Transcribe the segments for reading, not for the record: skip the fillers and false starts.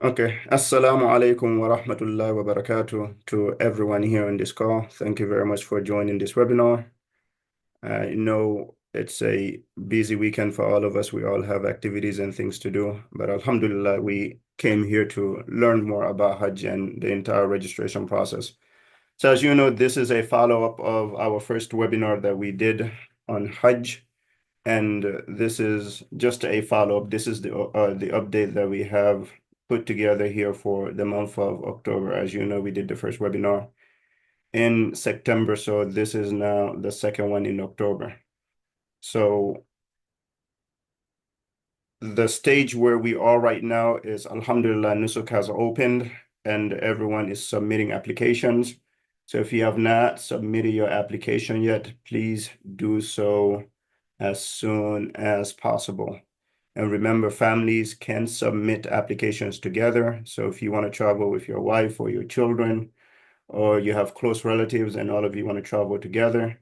Okay. Assalamu alaikum wa rahmatullahi wa barakatuh to everyone here on this call. Thank you very much for joining this webinar. I know it's a busy weekend for all of us. We all have activities and things to do, but Alhamdulillah, we came here to learn more about Hajj and the entire registration process. So as you know, this is a follow-up of our first webinar that we did on Hajj, and this is just a follow-up. This is the update that we have put together here for the month of October. As you know, we did the first webinar in September, so this is now the second one in October. So the stage where we are right now is Alhamdulillah, Nusuk has opened and everyone is submitting applications. So if you have not submitted your application yet, please do so as soon as possible. And remember, families can submit applications together. So if you want to travel with your wife or your children, or you have close relatives and all of you want to travel together,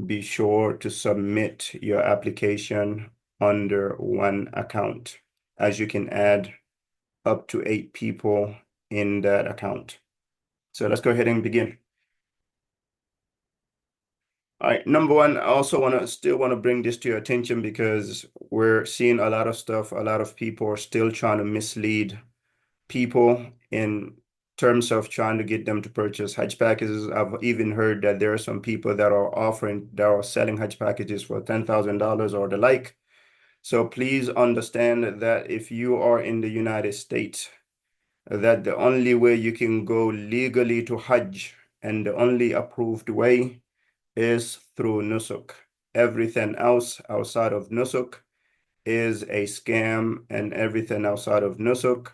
be sure to submit your application under one account, as you can add up to 8 people in that account. So let's go ahead and begin. All right, number one, I also still want to bring this to your attention because we're seeing a lot of stuff. A lot of people are still trying to mislead people in terms of trying to get them to purchase Hajj packages. I've even heard that there are some people that are selling Hajj packages for $10,000 or the like. So please understand that if you are in the United States, that the only way you can go legally to Hajj and the only approved way is through Nusuk. Everything else outside of Nusuk is a scam, and everything outside of Nusuk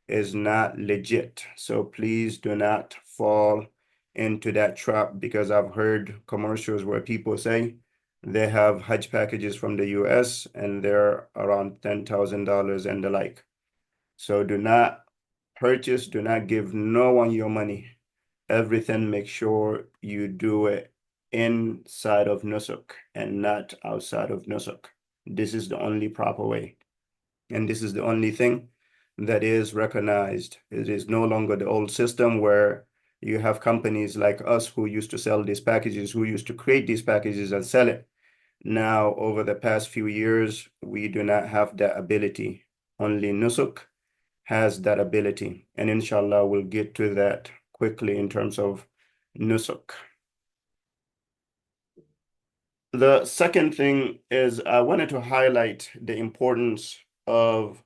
is not legit. So please do not fall into that trap, because I've heard commercials where people say they have Hajj packages from the US and they're around $10,000 and the like. So do not purchase, do not give no one your money. Everything, make sure you do it inside of Nusuk and not outside of Nusuk. This is the only proper way. And this is the only thing that is recognized. It is no longer the old system where you have companies like us who used to sell these packages, who used to create these packages and sell it. Now, over the past few years, we do not have that ability. Only Nusuk has that ability. And inshallah, we'll get to that quickly in terms of Nusuk. The second thing is I wanted to highlight the importance of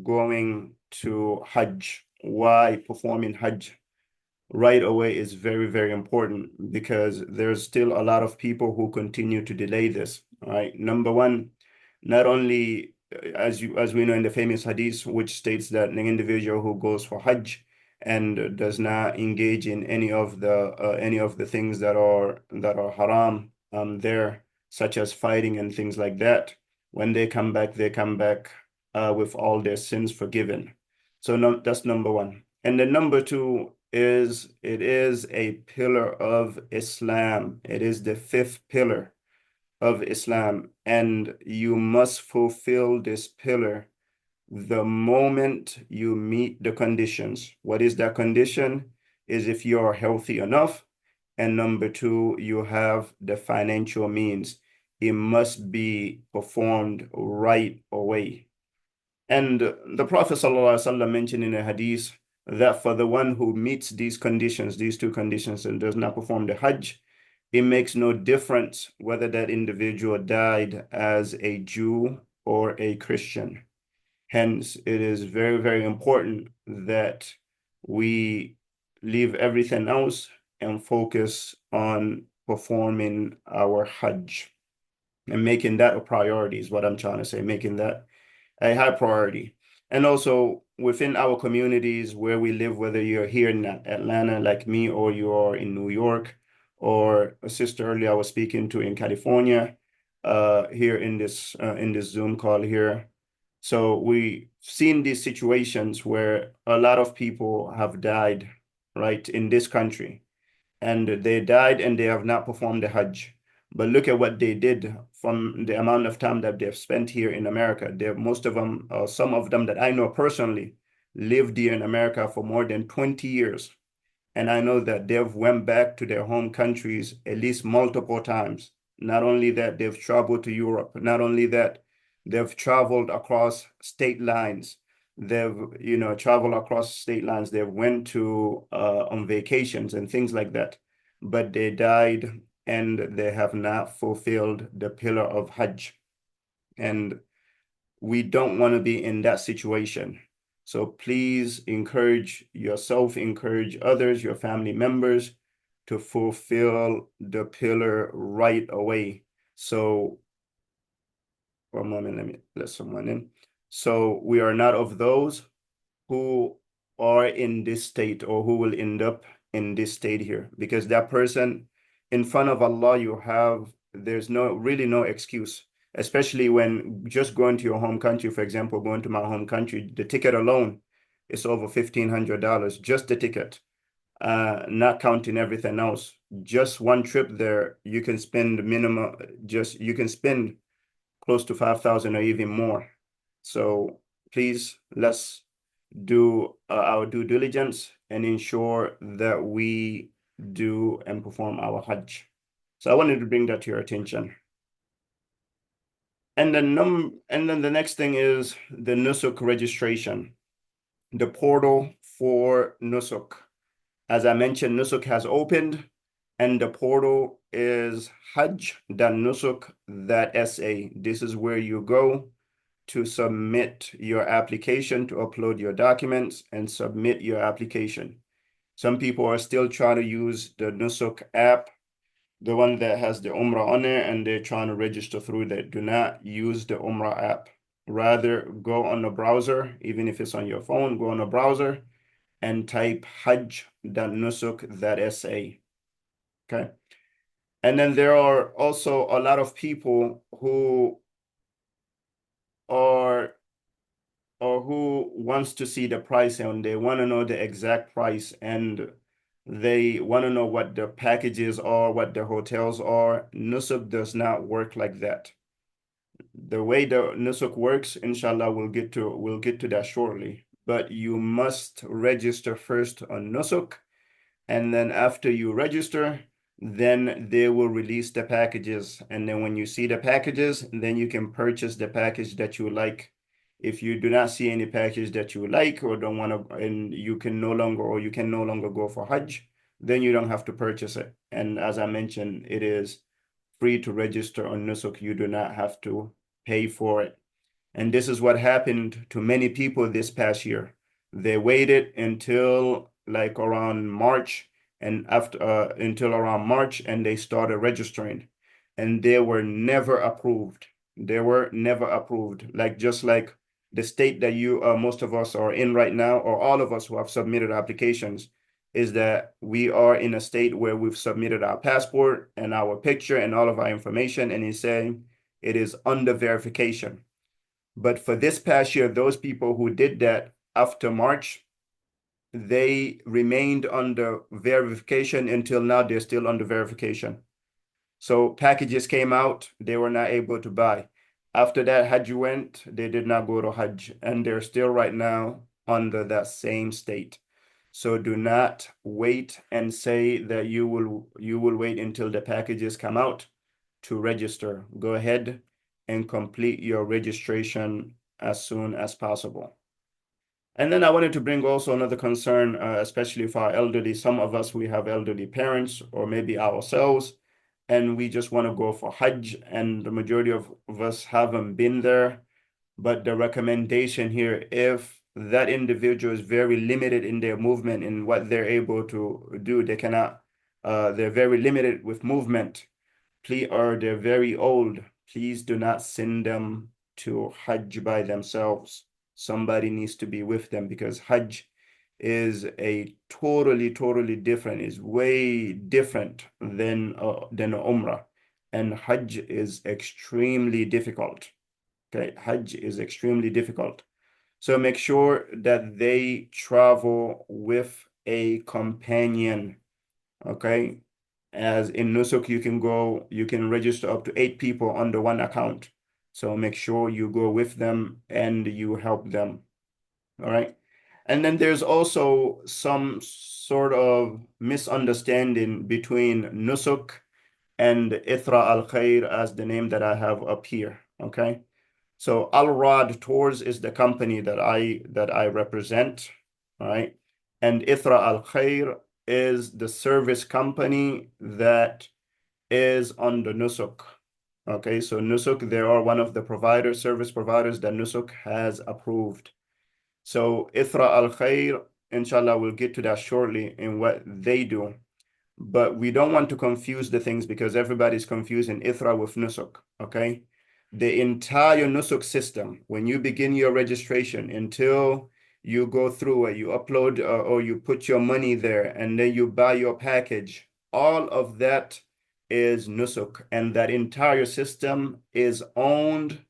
going to Hajj. Why performing Hajj right away is very, very important, because there's still a lot of people who continue to delay this. All right. Number one, not only as we know in the famous hadith, which states that an individual who goes for Hajj and does not engage in any of the things that are haram there, such as fighting and things like that, when they come back, with all their sins forgiven. So no, that's number one. And then number two is it is a pillar of Islam. It is the fifth pillar of Islam, and you must fulfill this pillar the moment you meet the conditions. What is that condition? Is if you are healthy enough, and number two, you have the financial means. It must be performed right away. And the Prophet ﷺ mentioned in a hadith that for the one who meets these conditions, these two conditions, and does not perform the Hajj, it makes no difference whether that individual died as a Jew or a Christian. Hence, it is very, very important that we leave everything else and focus on performing our Hajj and making that a priority is what I'm trying to say, making that a high priority. And also within our communities where we live, whether you're here in Atlanta like me, or you are in New York, or a sister earlier I was speaking to in California, here in this Zoom call here. So we've seen these situations where a lot of people have died, right, in this country, and they died and they have not performed the Hajj. But look at what they did from the amount of time that they've spent here in America. Most of them, some of them that I know personally, lived here in America for more than 20 years. And I know that they've went back to their home countries at least multiple times. Not only that, they've traveled to Europe. Not only that, they've traveled across state lines. They've, traveled across state lines. They went to on vacations and things like that. But they died and they have not fulfilled the pillar of Hajj. And we don't want to be in that situation. So please encourage yourself, encourage others, your family members to fulfill the pillar right away. So, for a moment, let me let someone in. So we are not of those who are in this state or who will end up in this state here, because that person in front of Allah, there's really no excuse, especially when just going to your home country. For example, going to my home country, the ticket alone is over $1,500, just the ticket, not counting everything else. Just one trip there, you can spend you can spend close to 5,000 or even more. So please, let's do our due diligence and ensure that we do and perform our Hajj. So I wanted to bring that to your attention. And then the next thing is the Nusuk registration, the portal for Nusuk. As I mentioned, Nusuk has opened, and the portal is hajj.nusuk.sa. This is where you go to submit your application, to upload your documents and submit your application. Some people are still trying to use the Nusuk app, the one that has the Umrah on it, and they're trying to register through that. Do not use the Umrah app. Rather, go on the browser, even if it's on your phone, go on the browser and type hajj.nusuk.sa. Okay. And then there are also a lot of people who are or who wants to see the price and they want to know the exact price and they want to know what the packages are, what the hotels are. Nusuk does not work like that. The way the Nusuk works, inshallah, we'll get to that shortly. But you must register first on Nusuk, and then after you register, then they will release the packages. And then when you see the packages, then you can purchase the package that you like. If you do not see any package that you like or don't want to, and you can no longer go for Hajj, then you don't have to purchase it. And as I mentioned, it is free to register on Nusuk. You do not have to pay for it. And this is what happened to many people this past year. They waited until like around March and until around March, and they started registering, and they were never approved. They were never approved. Just like the state that most of us are in right now, or all of us who have submitted applications, is that we are in a state where we've submitted our passport and our picture and all of our information, and it's saying it is under verification. But for this past year, those people who did that after March, they remained under verification until now. They're still under verification. So packages came out, they were not able to buy. After that, Hajj went, they did not go to Hajj, and they're still right now under that same state. So do not wait and say that you will wait until the packages come out to register. Go ahead and complete your registration as soon as possible. And then I wanted to bring also another concern, especially for our elderly. Some of us, we have elderly parents or maybe ourselves, and we just want to go for Hajj, and the majority of us haven't been there. But the recommendation here, if that individual is very limited in their movement in what they're able to do, they're very limited with movement, or they're very old, please do not send them to Hajj by themselves. Somebody needs to be with them, because Hajj is a totally different, is way different than Umrah. And Hajj is extremely difficult. Okay, Hajj is extremely difficult. So make sure that they travel with a companion. Okay. As in Nusuk, you can register up to 8 people under one account. So make sure you go with them and you help them. All right. And then there's also some sort of misunderstanding between Nusuk and Ithraa Alkhair as the name that I have up here. Okay. So Al-Rad Tours is the company that I represent, right? And Ithraa Alkhair is the service company that is under Nusuk. Okay, so Nusuk, they are one of the service providers that Nusuk has approved. So Ithraa Alkhair, inshallah, we'll get to that shortly in what they do. But we don't want to confuse the things because everybody's confusing Ithraa with Nusuk, okay? The entire Nusuk system, when you begin your registration until you go through it, you upload or you put your money there and then you buy your package, all of that is Nusuk. And that entire system is owned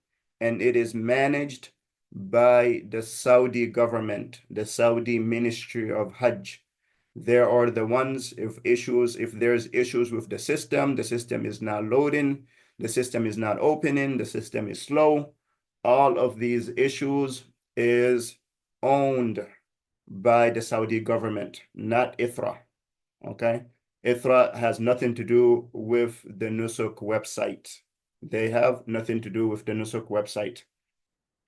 and it is managed by the Saudi government, the Saudi Ministry of Hajj. There are the ones if there's issues with the system is not loading, the system is not opening, the system is slow. All of these issues is owned by the Saudi government, not Ithraa. Okay. Ithraa has nothing to do with the Nusuk website. They have nothing to do with the Nusuk website.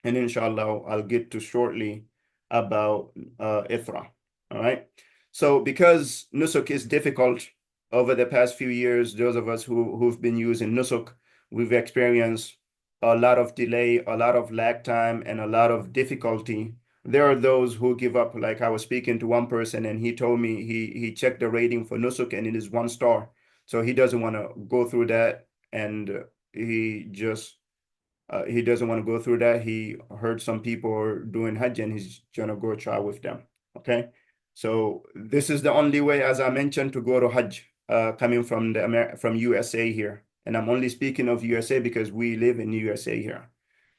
And inshallah, I'll get to shortly about Ithraa. All right. So because Nusuk is difficult over the past few years, those of us who've been using Nusuk, we've experienced a lot of delay, a lot of lag time, and a lot of difficulty. There are those who give up. Like I was speaking to one person and he told me he checked the rating for Nusuk and it is 1 star. So he doesn't want to go through that and he doesn't want to go through that. He heard some people are doing Hajj and he's gonna go try with them. Okay. So this is the only way, as I mentioned, to go to Hajj, coming from from USA here. And I'm only speaking of USA because we live in USA here.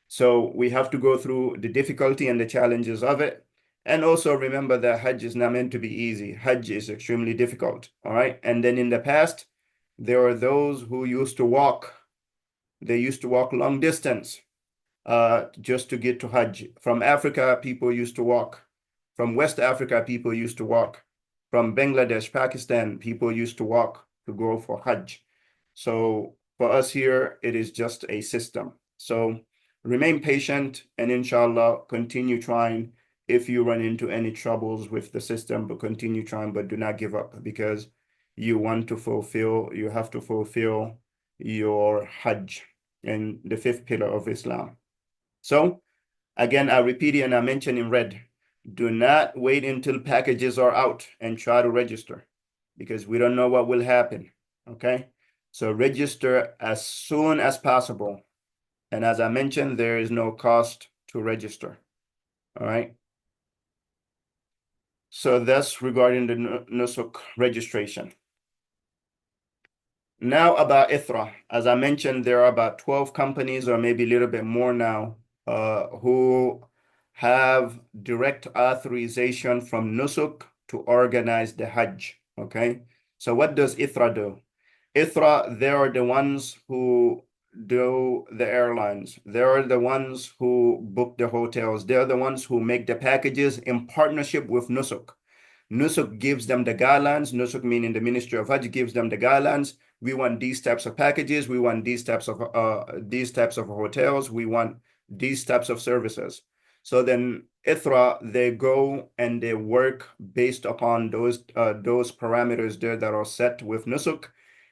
So we have to go through the difficulty and the challenges of it. And also remember that Hajj is not meant to be easy. Hajj is extremely difficult. All right. And then in the past, there are those who used to walk. They used to walk long distance just to get to Hajj. From Africa, people used to walk. From West Africa, people used to walk. From Bangladesh, Pakistan, people used to walk to go for Hajj. So for us here, it is just a system. So remain patient and inshallah, continue trying. If you run into any troubles with the system, but continue trying, but do not give up because you have to fulfill your Hajj and the fifth pillar of Islam. So again, I repeat it and I mention in red, do not wait until packages are out and try to register because we don't know what will happen. Okay. So register as soon as possible. And as I mentioned, there is no cost to register. All right. So that's regarding the Nusuk registration. Now about Ithraa. As I mentioned, there are about 12 companies or maybe a little bit more now who have direct authorization from Nusuk to organize the Hajj. Okay. So what does Ithraa do? Ithraa, they are the ones who do the airlines. They are the ones who book the hotels. They're the ones who make the packages in partnership with Nusuk. Nusuk gives them the guidelines. Nusuk, meaning the Ministry of Hajj, gives them the guidelines. We want these types of packages. We want these types of hotels. We want these types of services. So then Ithraa, they go and they work based upon those parameters there that are set with Nusuk,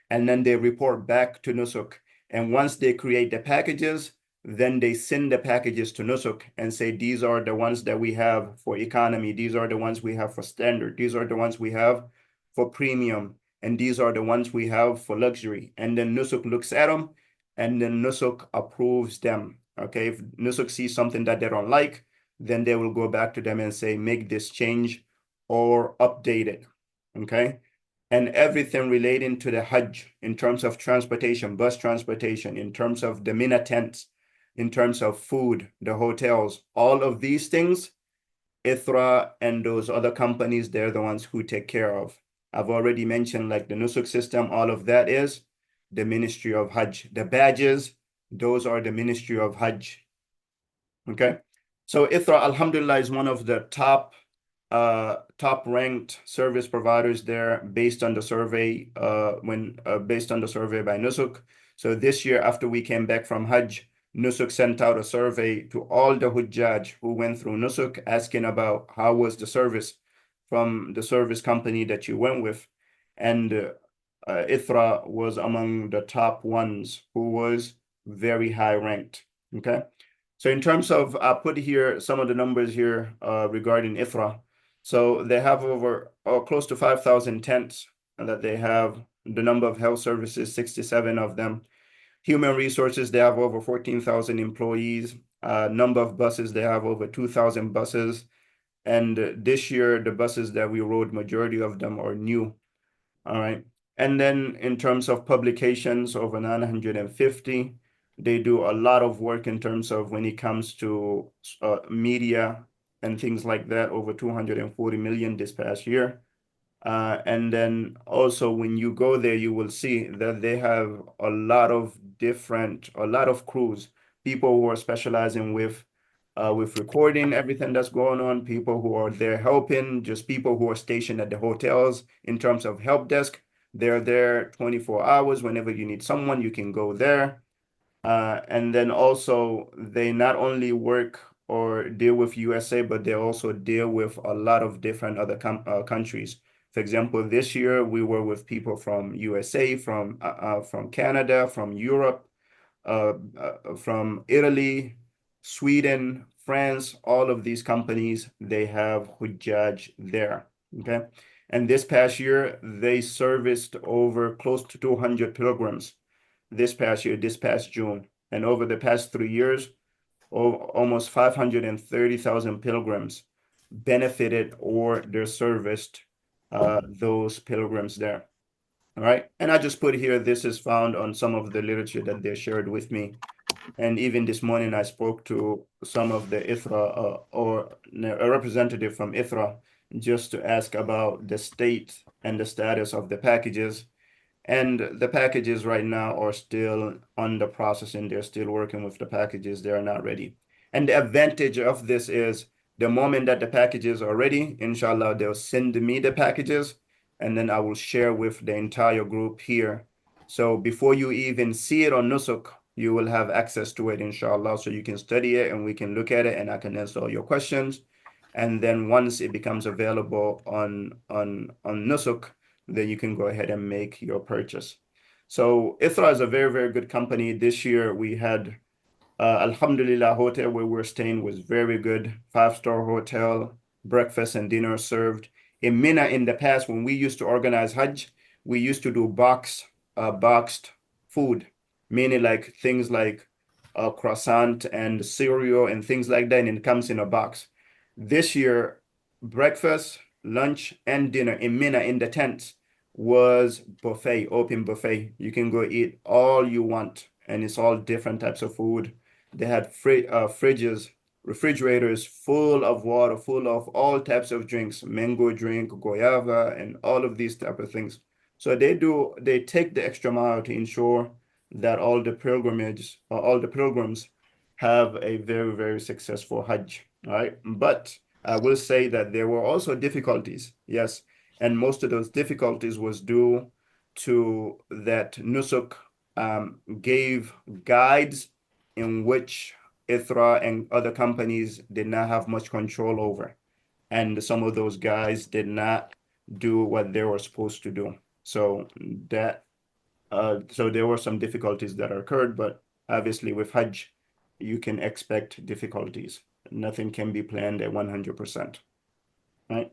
and then they report back to Nusuk. And once they create the packages, then they send the packages to Nusuk and say, these are the ones that we have for economy. These are the ones we have for standard. These are the ones we have for premium. And these are the ones we have for luxury. And then Nusuk looks at them and then Nusuk approves them. Okay, if Nusuk sees something that they don't like, then they will go back to them and say, make this change or update it. Okay. And everything relating to the Hajj in terms of transportation, bus transportation, in terms of the Mina tents, in terms of food, the hotels, all of these things, Ithraa and those other companies, they're the ones who take care of. I've already mentioned like the Nusuk system, all of that is the Ministry of Hajj. The badges, those are the Ministry of Hajj. Okay. So Ithraa, alhamdulillah, is one of the top top ranked service providers there based on the survey based on the survey by Nusuk. So this year, after we came back from Hajj, Nusuk sent out a survey to all the Hujjaj who went through Nusuk, asking about how was the service from the service company that you went with. And Ithraa was among the top ones who was very high ranked. Okay. So in terms of, I put here some of the numbers here regarding Ithraa. So they have over close to 5,000 tents that they have. The number of health services, 67 of them. Human resources, they have over 14,000 employees. Number of buses, they have over 2,000 buses. And this year, the buses that we rode, majority of them are new. All right. And then in terms of publications, over 950. They do a lot of work in terms of when it comes to media and things like that, over 240 million this past year. And then also when you go there, you will see that they have a lot of crews, people who are specializing with recording everything that's going on, people who are there helping, just people who are stationed at the hotels in terms of help desk. They're there 24 hours. Whenever you need someone, you can go there. And then also they not only work or deal with USA, but they also deal with a lot of different other countries. For example, this year we were with people from USA, from Canada, from Europe, from Italy, Sweden, France. All of these companies, they have Hujjaj there. Okay. And this past year, they serviced over close to 200 pilgrims this past year, this past June. And over the past 3 years, almost 530,000 pilgrims benefited or they're serviced those pilgrims there. All right. And I just put here, this is found on some of the literature that they shared with me. And even this morning, I spoke to some of the Ithraa or a representative from Ithraa just to ask about the state and the status of the packages. And the packages right now are still under processing. They're still working with the packages. They are not ready. And the advantage of this is the moment that the packages are ready, inshallah, they'll send me the packages and then I will share with the entire group here. So before you even see it on Nusuk, you will have access to it, inshallah. So you can study it and we can look at it and I can answer all your questions. And then once it becomes available on Nusuk, then you can go ahead and make your purchase. So Ithraa is a very, very good company. This year we had Alhamdulillah hotel where we're staying was very good. 5-star hotel, breakfast and dinner served. In Mina in the past, when we used to organize Hajj, we used to do boxed food, meaning like things like croissant and cereal and things like that, and it comes in a box. This year, breakfast, lunch, and dinner in Mina in the tents was buffet, open buffet. You can go eat all you want, and it's all different types of food. They had fridges, refrigerators full of water, full of all types of drinks, mango drink, guayaba, and all of these type of things. So they take the extra mile to ensure that all the pilgrims have a very, very successful Hajj. All right. But I will say that there were also difficulties. Yes. And most of those difficulties was due to that Nusuk gave guides in which Ithraa and other companies did not have much control over. And some of those guys did not do what they were supposed to do. So there were some difficulties that occurred, but obviously with Hajj, you can expect difficulties. Nothing can be planned at 100%. Right?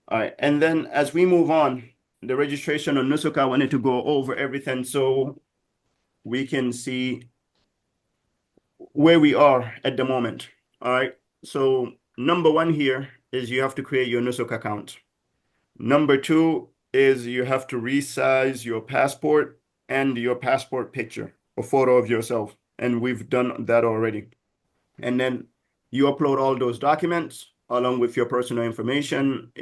All right. And then as we move on, the registration on Nusuk, I wanted to go over everything so we can see where we are at the moment. All right. So number one here is you have to create your Nusuk account. Number two is you have to resize your passport and your passport picture, a photo of yourself. And we've done that already. And then you upload all those documents along with your personal information.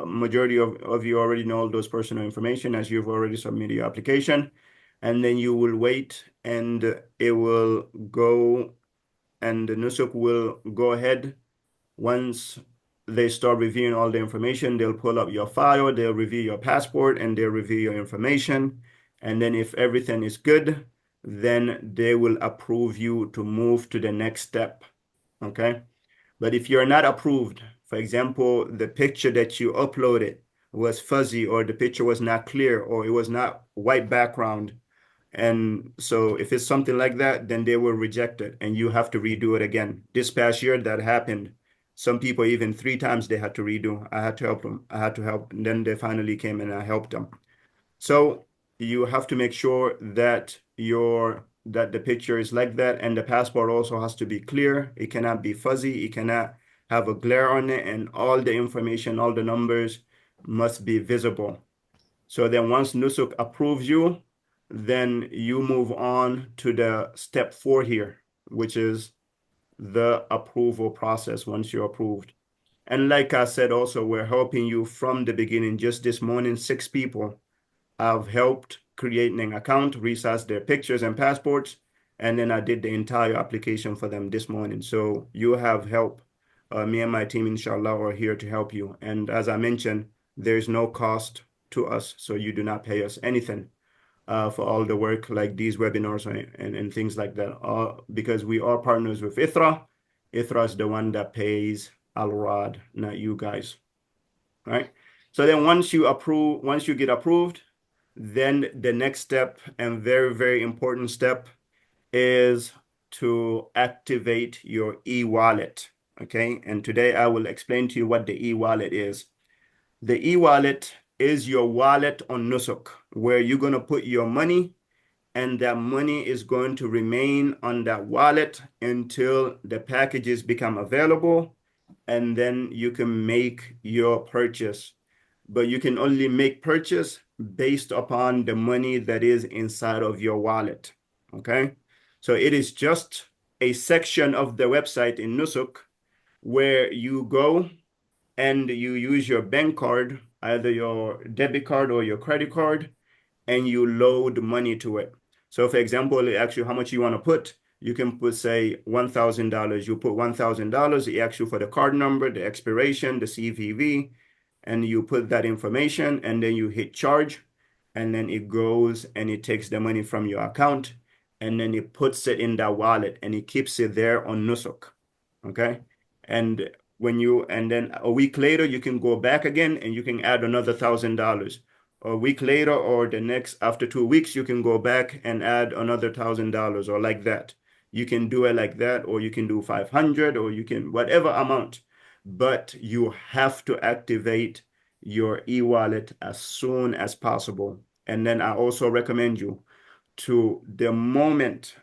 Majority of you already know all those personal information as you've already submitted your application. And then you will wait and it will go and the Nusuk will go ahead once they start reviewing all the information. They'll pull up your file, they'll review your passport, and they'll review your information. And then if everything is good, then they will approve you to move to the next step. Okay. But if you're not approved, for example, the picture that you uploaded was fuzzy, or the picture was not clear, or it was not white background, and so if it's something like that, then they will reject it and you have to redo it again. This past year that happened. Some people even 3 times they had to redo. I had to help them. I had to help. And then they finally came and I helped them. So you have to make sure that the picture is like that, and the passport also has to be clear. It cannot be fuzzy. It cannot have a glare on it, and all the information, all the numbers must be visible. So then once Nusuk approves you, then you move on to the step 4 here, which is the approval process once you're approved. And like I said, also, we're helping you from the beginning. Just this morning, 6 people I've helped creating an account, resize their pictures and passports, and then I did the entire application for them this morning. So you have help. Me and my team, inshallah, are here to help you. And as I mentioned, there's no cost to us, so you do not pay us anything for all the work like these webinars and things like that. Because we are partners with Ithraa. Ithraa is the one that pays Al-Rad, not you guys. All right. So then once you get approved, then the next step, and very, very important step, is to activate your e-wallet. Okay. And today I will explain to you what the e-wallet is. The e-wallet is your wallet on Nusuk, where you're going to put your money, and that money is going to remain on that wallet until the packages become available, and then you can make your purchase. But you can only make purchase based upon the money that is inside of your wallet. Okay? So it is just a section of the website in Nusuk where you go and you use your bank card, either your debit card or your credit card, and you load money to it. So for example, it asks you how much you want to put. You can put, say, $1,000. You put $1,000. It asks you for the card number, the expiration, the CVV, and you put that information, and then you hit charge, and then it goes and it takes the money from your account, and then it puts it in that wallet, and it keeps it there on Nusuk. Okay? And then a week later, you can go back again and you can add another $1,000. A week later, or after 2 weeks, you can go back and add another $1,000, or like that. You can do it like that, or you can do 500, or you can whatever amount. But you have to activate your e-wallet as soon as possible. And then I also recommend you to, the moment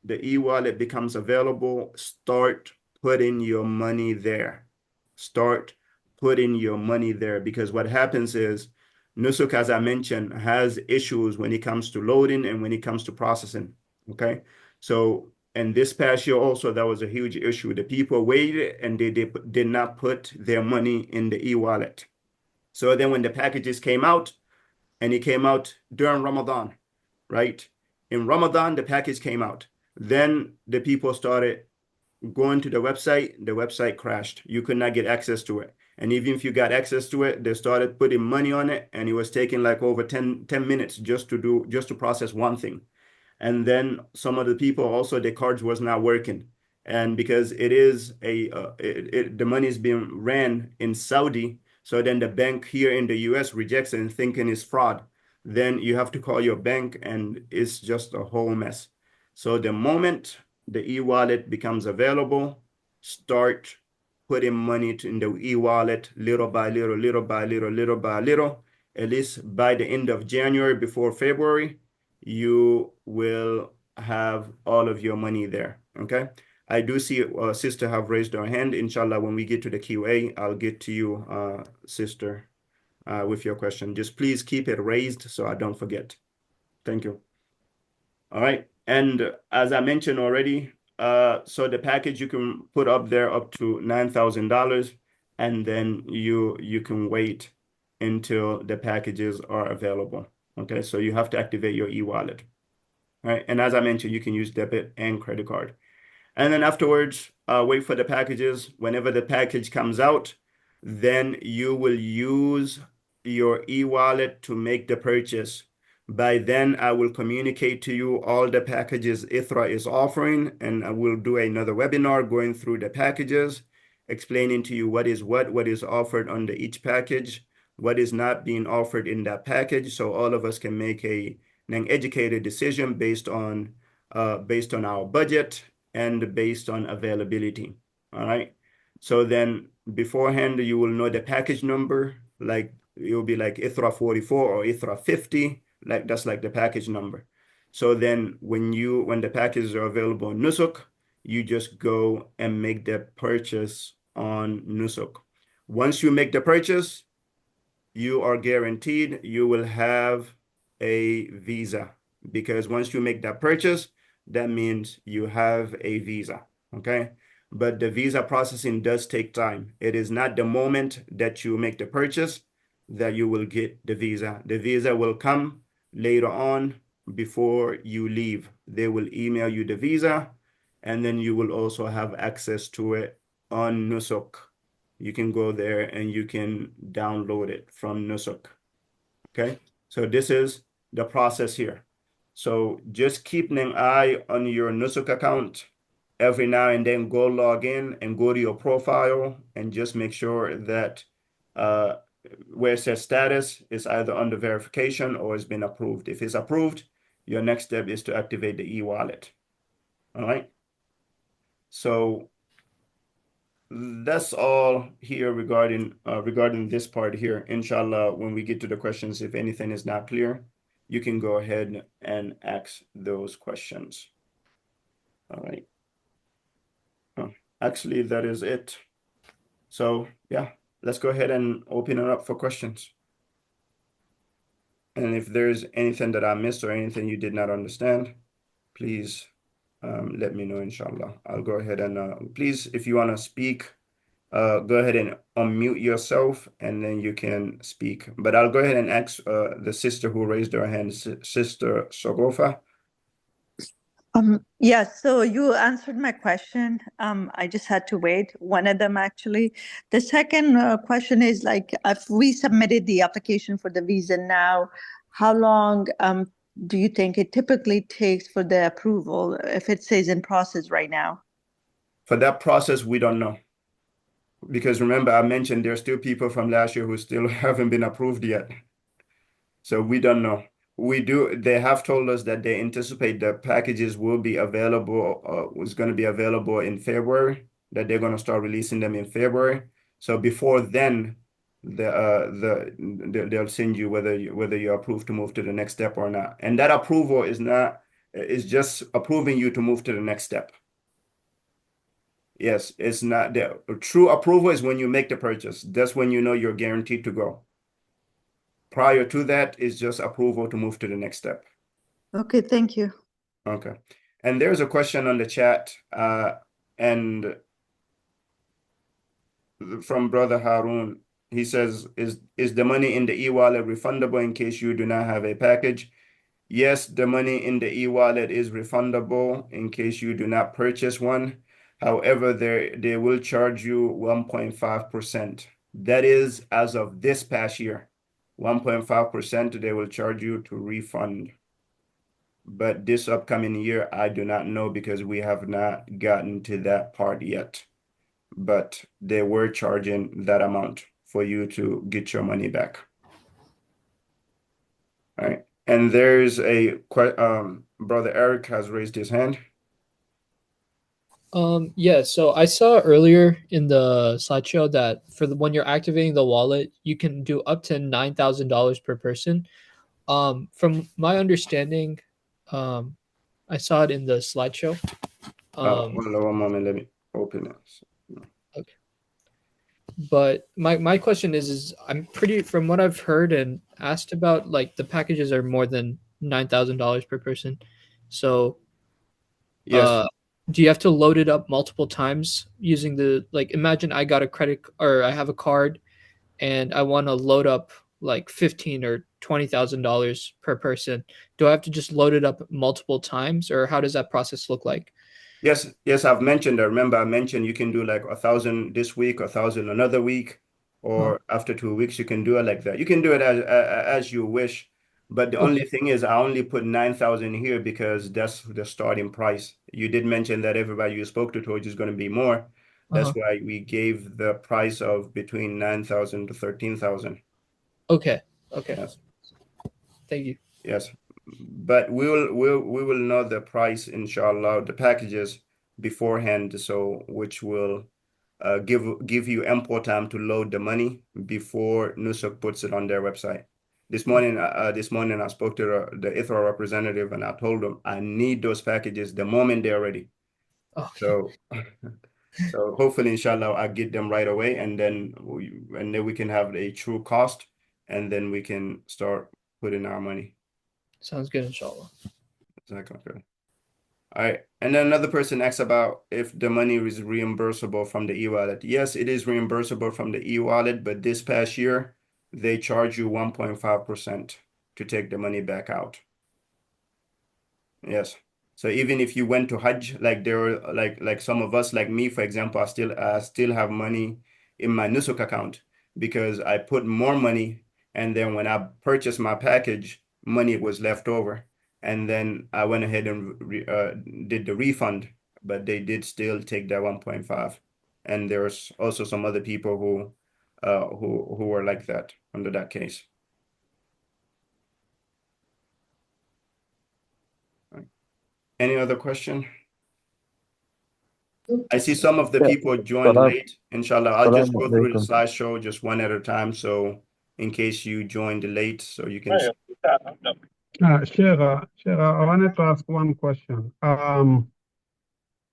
the e-wallet becomes available, start putting your money there. Start putting your money there, because what happens is Nusuk, as I mentioned, has issues when it comes to loading and when it comes to processing. Okay. So, and this past year also, that was a huge issue. The people waited and they did not put their money in the e-wallet. So then when the packages came out, and it came out during Ramadan, right? In Ramadan, the package came out. Then the people started going to the website crashed. You could not get access to it. And even if you got access to it, they started putting money on it, and it was taking like over 10 minutes just to process one thing. And then some of the people also, the cards was not working. And because it is the money is being ran in Saudi, so then the bank here in the US rejects it and thinking it's fraud. Then you have to call your bank, and it's just a whole mess. So the moment the e-wallet becomes available, start putting money in the e-wallet little by little, little by little, little by little. At least by the end of January, before February, you will have all of your money there. Okay. I do see a sister have raised her hand. Inshallah, when we get to the QA, I'll get to you, sister, with your question. Just please keep it raised so I don't forget. Thank you. All right. And as I mentioned already, so the package you can put up there up to $9,000, and then you can wait until the packages are available. Okay, so you have to activate your e-wallet. All right, and as I mentioned, you can use debit and credit card. And then afterwards, wait for the packages. Whenever the package comes out, then you will use your e-wallet to make the purchase. By then, I will communicate to you all the packages Ithraa is offering, and I will do another webinar going through the packages, explaining to you what is offered under each package, what is not being offered in that package, so all of us can make an educated decision based on our budget and based on availability. All right. So then beforehand, you will know the package number, like it will be like Ithraa 44 or Ithraa 50, like that's like the package number. So then when the packages are available on Nusuk, you just go and make the purchase on Nusuk. Once you make the purchase, you are guaranteed you will have a visa, because once you make that purchase, that means you have a visa. Okay. But the visa processing does take time. It is not the moment that you make the purchase that you will get the visa. The visa will come later on before you leave. They will email you the visa, and then you will also have access to it on Nusuk. You can go there and you can download it from Nusuk. Okay, so this is the process here. So just keep an eye on your Nusuk account every now and then. Go log in and go to your profile and just make sure that where it says status is either under verification or has been approved. If it's approved, your next step is to activate the e-wallet. All right. So that's all here regarding this part here. Inshallah, when we get to the questions, if anything is not clear, you can go ahead and ask those questions. All right. Oh, actually, that is it. So yeah, let's go ahead and open it up for questions. And if there's anything that I missed or anything you did not understand, please let me know, inshallah. I'll go ahead and please, if you want to speak, go ahead and unmute yourself and then you can speak. But I'll go ahead and ask the sister who raised her hand, Sister Sogofa. Yes, so you answered my question. I just had to wait. One of them, actually. The second question is like, if we submitted the application for the visa now, how long do you think it typically takes for the approval if it says in process right now? For that process, we don't know. Because remember, I mentioned there's still people from last year who still haven't been approved yet. So we don't know. They have told us that they anticipate the packages will be available, was going to be available in February, that they're going to start releasing them in February. So before then, they'll send you whether you're approved to move to the next step or not. And that approval is just approving you to move to the next step. Yes, it's not the true approval is when you make the purchase. That's when you know you're guaranteed to go. Prior to that is just approval to move to the next step. Okay, thank you. Okay. And there's a question on the chat, and from Brother Harun. He says, is the money in the e-wallet refundable in case you do not have a package? Yes, the money in the e-wallet is refundable in case you do not purchase one. However, they will charge you 1.5%. That is as of this past year. 1.5% they will charge you to refund. But this upcoming year, I do not know because we have not gotten to that part yet. But they were charging that amount for you to get your money back. All right. And there's Brother Eric has raised his hand. Yeah, so I saw earlier in the slideshow that when you're activating the wallet, you can do up to $9,000 per person. From my understanding, I saw it in the slideshow. One moment, let me open it. Okay. But my question is I'm pretty, from what I've heard and asked about, like the packages are more than $9,000 per person. So yes. Do you have to load it up multiple times using imagine I got a credit or I have a card and I want to load up like $15,000 or $20,000 per person. Do I have to just load it up multiple times, or how does that process look like? Yes, I've mentioned, I remember I mentioned you can do like 1,000 this week, 1,000 another week. or after 2 weeks, you can do it like that. You can do it as you wish. But the only thing is, I only put 9,000 here because that's the starting price. You did mention that everybody you spoke to told you is going to be more. That's why we gave the price of between 9,000 to 13,000. Okay. Yes. Thank you. Yes. But we will know the price, inshallah, the packages beforehand, so which will give you ample time to load the money before Nusuk puts it on their website. This morning I spoke to the Ithraa representative and I told them I need those packages the moment they're ready. Okay. So hopefully, inshallah, I'll get them right away, and then we can have a true cost, and then we can start putting our money. Sounds good, inshallah. Exactly. All right. And then another person asked about if the money is reimbursable from the e-wallet. Yes, it is reimbursable from the e-wallet, but this past year, they charge you 1.5% to take the money back out. Yes. So even if you went to Hajj, like there were like some of us, like me, for example, I still have money in my Nusuk account because I put more money, and then when I purchased my package, money was left over, and then I went ahead and did the refund, but they did still take that 1.5. And there's also some other people who were like that under that case. Any other question? I see some of the people joined late. Inshallah, I'll just go through the slideshow just one at a time. So in case you joined late, so you can see. Sheikh, I wanted to ask one question. Can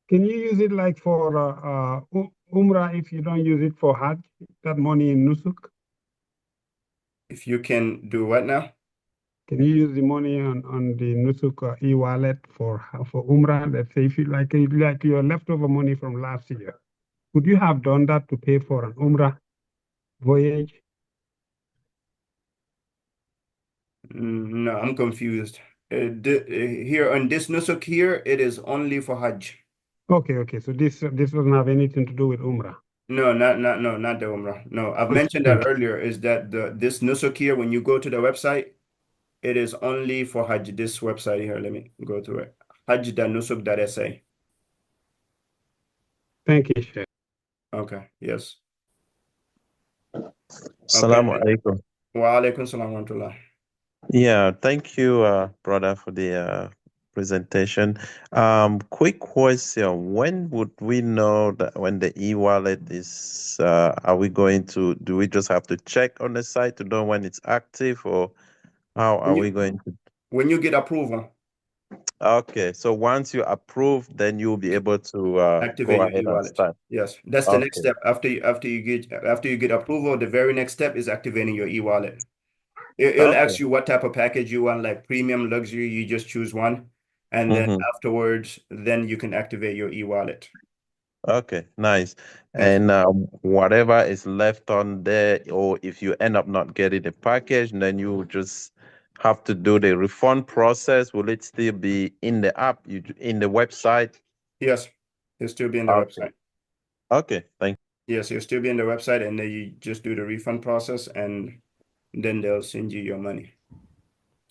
you use it like for Umrah if you don't use it for Hajj, that money in Nusuk? If you can do what now? Can you use the money on the Nusuk e-wallet for Umrah? Let's say if you like your leftover money from last year, would you have done that to pay for an Umrah voyage? No, I'm confused. Here on this Nusuk here, it is only for Hajj. Okay. So this doesn't have anything to do with Umrah. No, not the Umrah. No, I've mentioned that earlier. Is that this Nusuk here? When you go to the website, it is only for Hajj. This website here. Let me go to it. Hajj.nusuk.sa. Thank you, Sheikh. Okay. Yes. Assalamu alaikum. Wa alaikum salam wa rahmatullah. Yeah, thank you, brother, for the presentation. Quick question: when would we know that when the e-wallet is? Are we going to? Do we just have to check on the site to know when it's active, or how are we going to? When you get approval. Okay, so once you approve, then you'll be able to activate go your ahead and e-wallet. start. Yes, that's the next step. After you get approval, the very next step is activating your e-wallet. It'll ask you what type of package you want, like premium, luxury. You just choose one, and then afterwards, then you can activate your e-wallet. Okay, nice. Yes. And whatever is left on there, or if you end up not getting the package, then you just have to do the refund process. Will it still be in the app, in the website? Yes, it'll still be in the website. Okay, thank you. Yes, it'll still be in the website, and then you just do the refund process, and then they'll send you your money.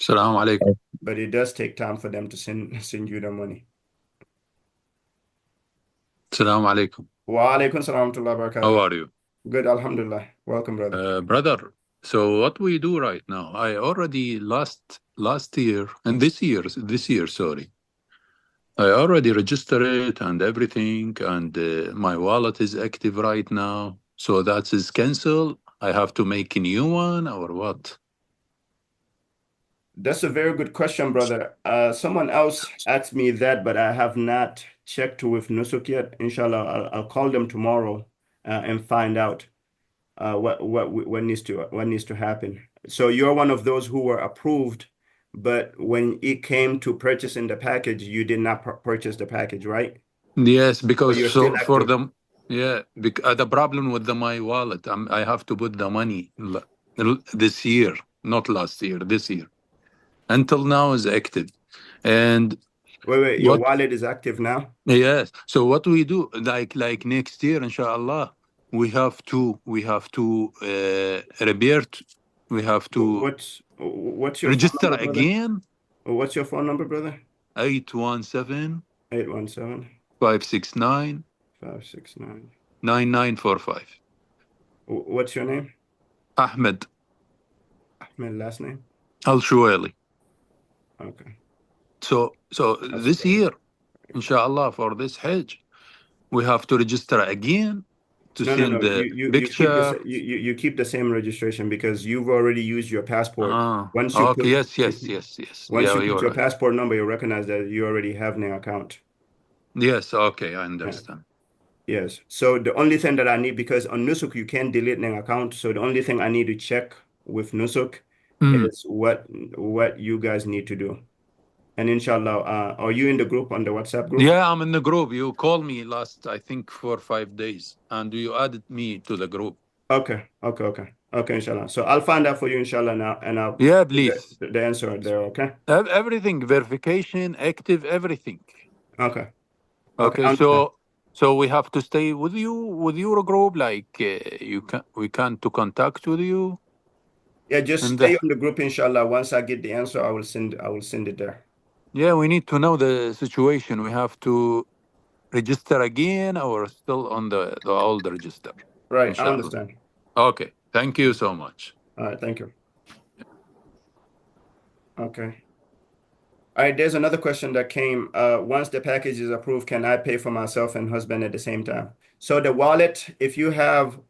Assalamu alaikum. But it does take time for them to send you the money. Assalamu alaikum. Wa alaikum salam wa rahmatullahi wa barakatuh. How are you? Good, alhamdulillah. Welcome, brother. Brother, so what we do right now, I already last year, and this year, sorry. I already registered it and everything, and my wallet is active right now. So that is canceled. I have to make a new one or what? That's a very good question, brother. Someone else asked me that, but I have not checked with Nusuk yet. Inshallah, I'll call them tomorrow and find out what needs to happen. So you're one of those who were approved, but when it came to purchasing the package, you did not purchase the package, right? Yes, because you're still for active. them, yeah. The problem with my wallet, I have to put the money this year, not last year. This year, until now is active, and Wait, your wallet is active now? yes. So what we do, like next year, inshallah, we have to revert. We have to What's your register phone number, again. What's your phone number, brother? 817 817 569 569 9945. What's your name? Ahmed Ahmed, last name? Al-Shuwaili. Okay. So this year, inshallah, for this Hajj, we have to register again to send the picture. You keep the same registration because you've already used your passport. Once you okay, put, yes. Once yeah, you put your passport number, you recognize that you already have an account. Yes, okay, I understand. Yes. So the only thing that I need, because on Nusuk you can't delete an account, so the only thing I need to check with Nusuk is what you guys need to do. And inshallah, are you in the group, on the WhatsApp group? Yeah, I'm in the group. You called me last, I think, 4 or 5 days, and you added me to the group. Okay, inshallah. So I'll find out for you, inshallah, now, and I'll please. the answer there, okay? Everything, verification, active, everything. Okay. So we have to stay with you, with your group, like we can to contact with you. Yeah, just stay on the group, inshallah. Once I get the answer, I will send it there. Yeah, we need to know the situation. We have to register again, or still on the old register. Right, inshallah. I understand. Okay, thank you so much. All right, thank you. Okay. All right, there's another question that came. Once the package is approved, can I pay for myself and husband at the same time? So the wallet, if you have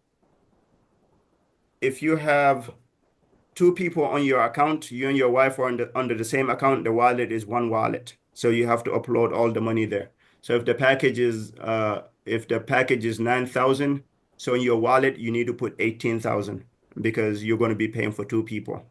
two people on your account, you and your wife are under the same account, the wallet is one wallet. So you have to upload all the money there. So if the package is 9,000, so in your wallet you need to put 18,000 because you're going to be paying for two people.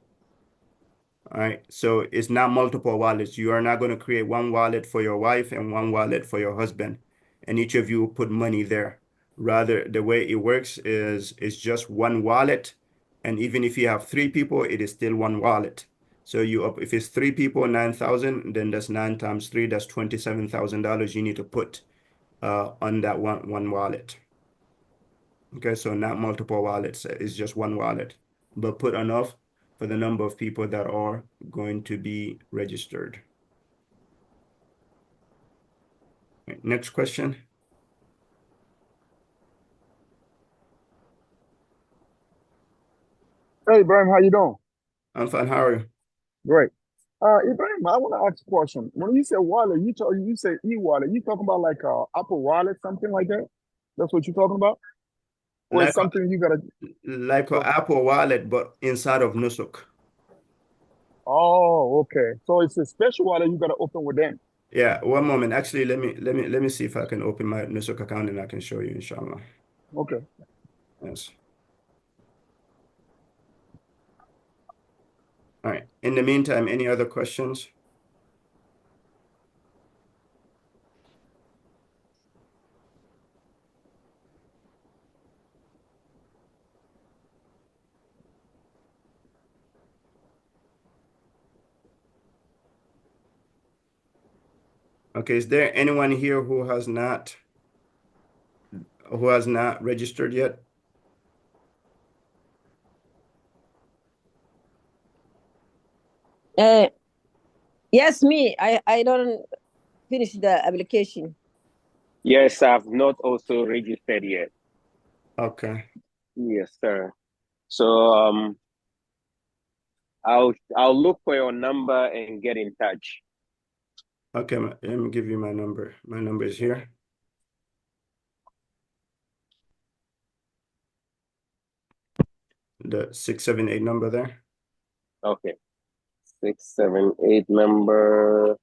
All right. So it's not multiple wallets. You are not going to create one wallet for your wife and one wallet for your husband, and each of you put money there. Rather, the way it works is it's just one wallet. And even if you have three people, it is still one wallet. So if it's three people, 9,000, then that's 9 times 3, that's $27,000 you need to put on that one wallet. Okay, so not multiple wallets, it's just one wallet, but put enough for the number of people that are going to be registered. Right, next question. Hey, Ibrahim, how you doing? I'm fine. How are you? Great. Ibrahim, I want to ask a question. When you say wallet, you say e-wallet. You talking about like Apple Wallet, something like that? That's what you're talking about? Or it's something you gotta like an Apple Wallet, but inside of Nusuk. Oh, okay. So it's a special wallet you gotta open with them. Yeah, one moment. Actually, let me see if I can open my Nusuk account and I can show you, inshallah. Okay. Yes. All right. In the meantime, any other questions? Okay, is there anyone here who has not registered yet? Yes, me. I don't finish the application. Yes, I've not also registered yet. Okay. Yes, sir. So I'll look for your number and get in touch. Okay, let me give you my number. My number is here. The 678 number there. Okay. 678 number.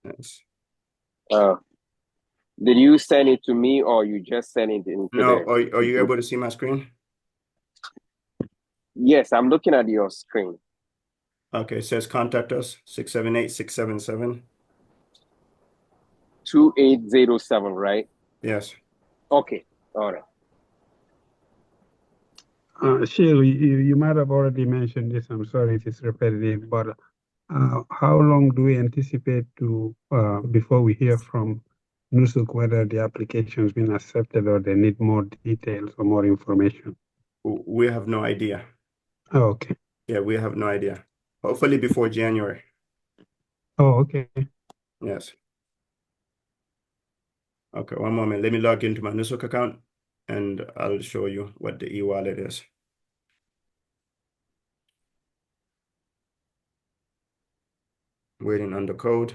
Yes. Did you send it to me or you just send it into No, are you able to see my screen? Yes, I'm looking at your screen. Okay, it says contact us, 678-677. 2807, right? Yes. Okay, all right. Sheil, you might have already mentioned this. I'm sorry it is repetitive, but how long do we anticipate to before we hear from Nusuk whether the application's been accepted or they need more details or more information? We have no idea. Oh, okay. Yeah, we have no idea. Hopefully before January. Oh, okay. Yes. Okay, one moment. Let me log into my Nusuk account and I'll show you what the e-wallet is. Waiting on the code.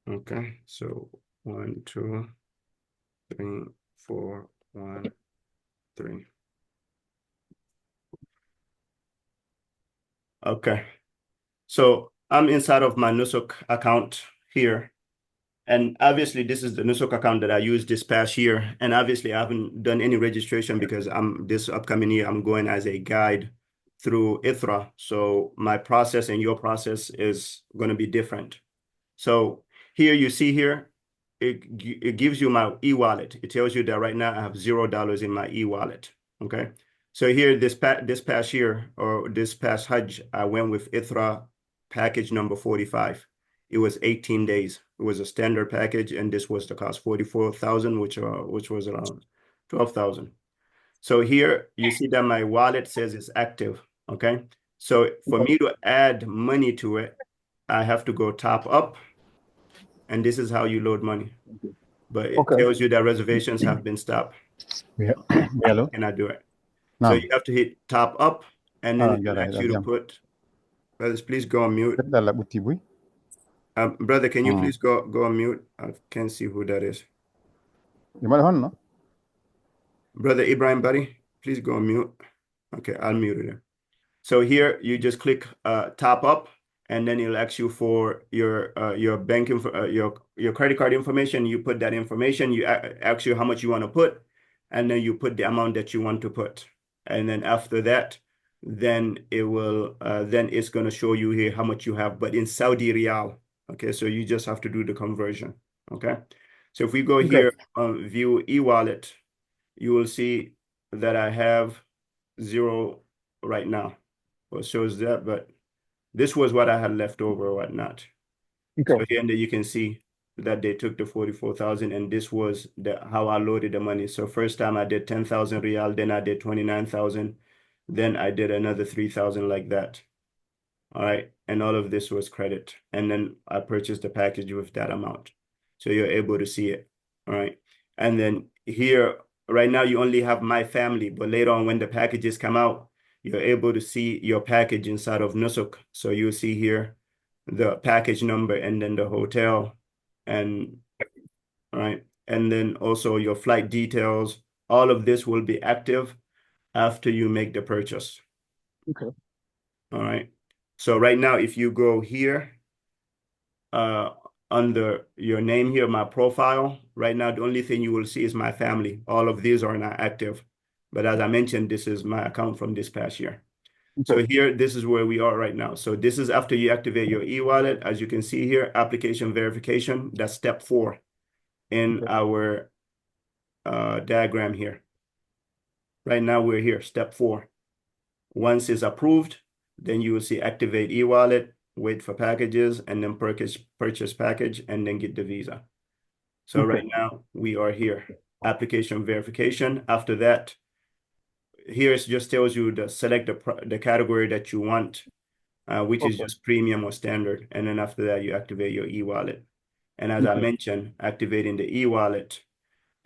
Okay, so 1, 2, 3, 4, 1, 3. Okay, so I'm inside of my Nusuk account here. And obviously, this is the Nusuk account that I used this past year. And obviously, I haven't done any registration because this upcoming year, I'm going as a guide through Ithraa. So my process and your process is going to be different. So here you see here, it gives you my e-wallet. It tells you that right now I have $0 in my e-wallet. Okay. So here this past year or this past Hajj, I went with Ithraa package number 45. It was 18 days. It was a standard package, and this was the cost 44,000, which was around 12,000. So here you see that my wallet says it's active. Okay. So for me to add money to it, I have to go top up, and this is how you load money. But it tells you that reservations have been stopped. Hello. Cannot do it. So you have to hit top up, and then it asks you to put. Brothers, please go on mute. Brother, can you please go on mute? I can't see who that is. Brother Ibrahim, buddy, please go on mute. Okay, I'll mute it. So here you just click top up, and then it'll ask you for your bank your credit card information. You put that information. You ask you how much you want to put, and then you put the amount that you want to put. And then after that, then it will then it's going to show you here how much you have, but in Saudi Riyal. Okay, so you just have to do the conversion. Okay, so if we go here on view e-wallet, you will see that I have $0 right now. Well, shows that, but this was what I had left over or whatnot. So here and there you can see that they took the 44,000, and this was how I loaded the money. So first time I did 10,000 Riyal, then I did 29,000, then I did another 3,000 like that. All right, and all of this was credit, and then I purchased the package with that amount. So you're able to see it. All right, and then here right now you only have my family, but later on when the packages come out, you're able to see your package inside of Nusuk. So you'll see here the package number and then the hotel, and all right, and then also your flight details. All of this will be active after you make the purchase. Okay. All right. So right now, if you go here, under your name here, my profile, right now, the only thing you will see is my family. All of these are not active. But as I mentioned, this is my account from this past year. So here, this is where we are right now. So this is after you activate your e-wallet. As you can see here, application verification, that's step 4 in our diagram here. Right now, we're here, step 4. Once it's approved, then you will see activate e-wallet, wait for packages, and then purchase package, and then get the visa. So right now, we are here, application verification. After that, here it just tells you to select the category that you want, which is just premium or standard. And then after that, you activate your e-wallet. And as I mentioned, activating the e-wallet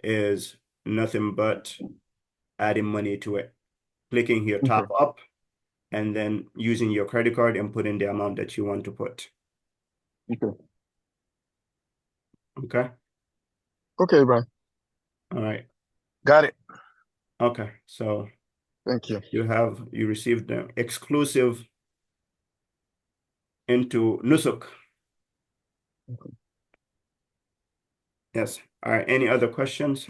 is nothing but adding money to it. Clicking here, top up, and then using your credit card and putting the amount that you want to put. Okay? Okay, bro. All right. Got it. Okay, so thank you. You received the exclusive into Nusuk. Yes. All right. Any other questions?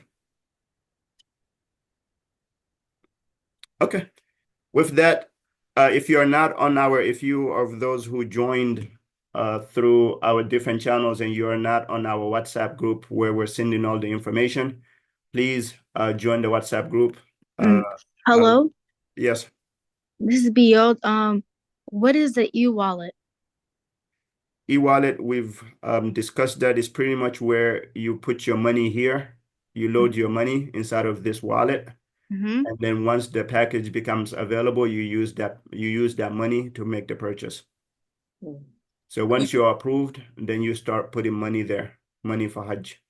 Okay. With that, if you are of those who joined through our different channels and you are not on our WhatsApp group where we're sending all the information, please join the WhatsApp group. Hello, Yes. this is Biot. What is the e-wallet? E-wallet, we've discussed that. Is pretty much where you put your money here. You load your money inside of this wallet. Mm-hmm. And then once the package becomes available, you use that money to make the purchase. So once you're approved, then you start putting money there, money for Hajj.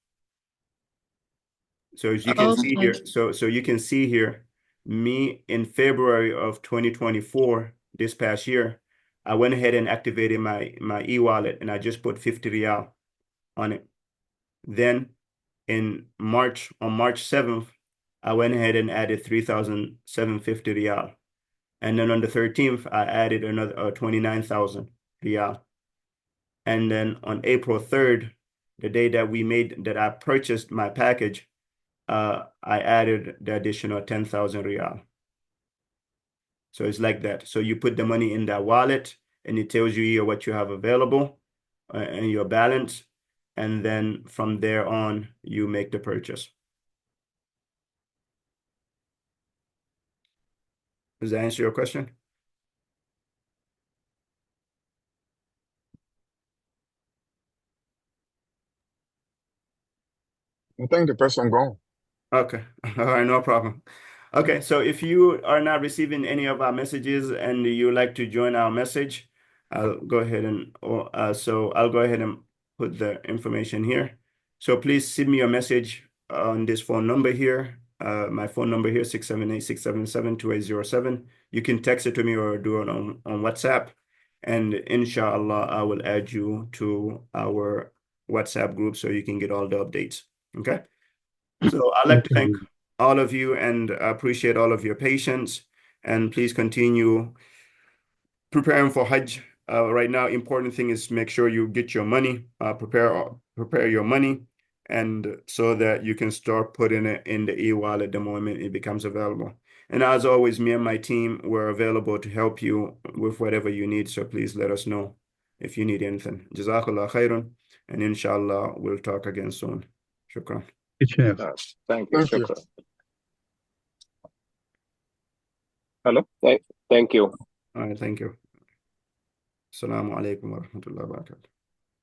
So as you can see here, so you can see here, me in February of 2024, this past year, I went ahead and activated my e-wallet and I just put 50 riyal on it. Then on March 7th, I went ahead and added 3,750 riyal. And then on the 13th, I added another 29,000 riyal. And then on April 3rd, the day that I purchased my package, I added the additional 10,000 riyal. So it's like that. So you put the money in that wallet and it tells you here what you have available and your balance. And then from there on, you make the purchase. Does that answer your question? I think the person gone. Okay. All right, no problem. Okay, so if you are not receiving any of our messages and you like to join our message, I'll go ahead and put the information here. So please send me a message on this phone number here. My phone number here, 678-677-2807. You can text it to me or do it on WhatsApp. And inshallah, I will add you to our WhatsApp group so you can get all the updates. Okay? So I'd like to thank all of you and appreciate all of your patience. And please continue preparing for Hajj. Right now, important thing is make sure you get your money, prepare your money, and so that you can start putting it in the e-wallet the moment it becomes available. And as always, me and my team, we're available to help you with whatever you need. So please let us know if you need anything. Jazakallah khairun. And inshallah, we'll talk again soon. Shukran. Thank you. Shukran. Hello. Thank you. All right, thank you. Assalamu alaikum wa rahmatullahi wa barakatuh.